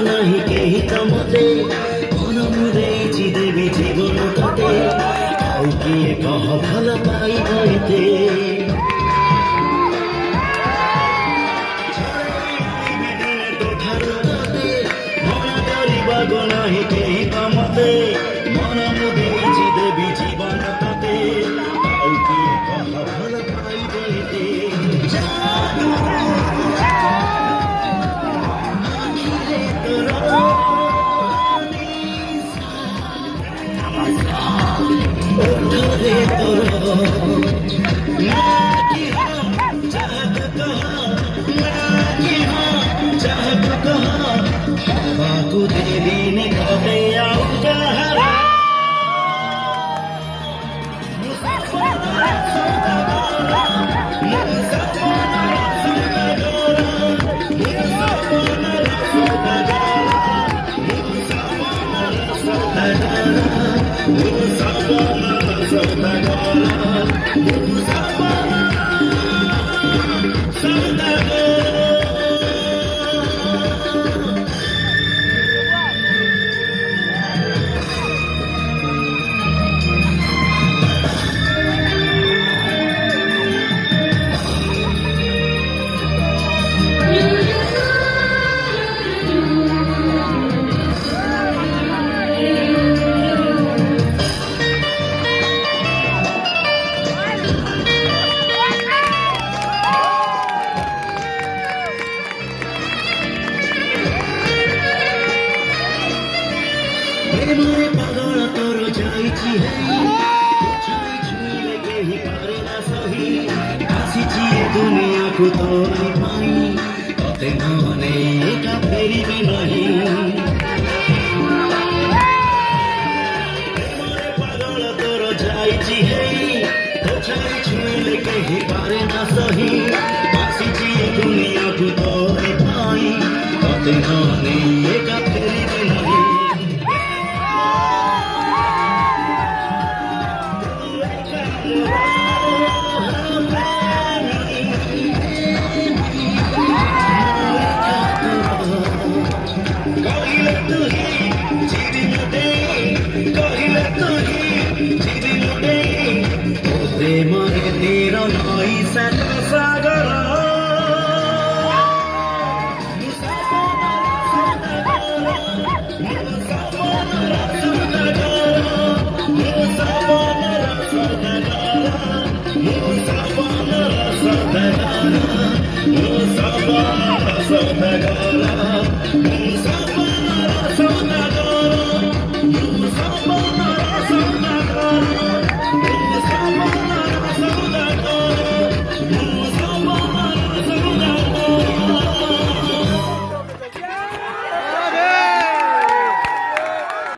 ନାହିଁ କେହି ତ ମତେ ମନ ମୁଁ ଦେଇଛି ଦେବି ଜୀବନ ତତେ ଆଉ କିଏ କହ ଭଲ ପାଇବ ଏତେ ତୋଠାରୁ ତତେ ମନ କରିବାକୁ ନାହିଁ କେହି ତ ମତେ ମନ ମୁଁ ଦେଇଛି ଦେବି ଜୀବନ ତତେ ଆଉ କିଏ କହ ଭଲ ପାଇବ ଏତେ प्रेमरे पागल तोर जाइछि छाई छुइले केही पारे ना सही आसिछि ए दुनिया को तोरी पाई तते मने एका फेरिबि नहीं प्रेमरे पागल तोर जाइछि छाई छुइले केही पारे ना सही आसिछि ए दुनिया को तोरी पाई तते मने एका फेरिबि नहीं प्रेम तेरो नई सा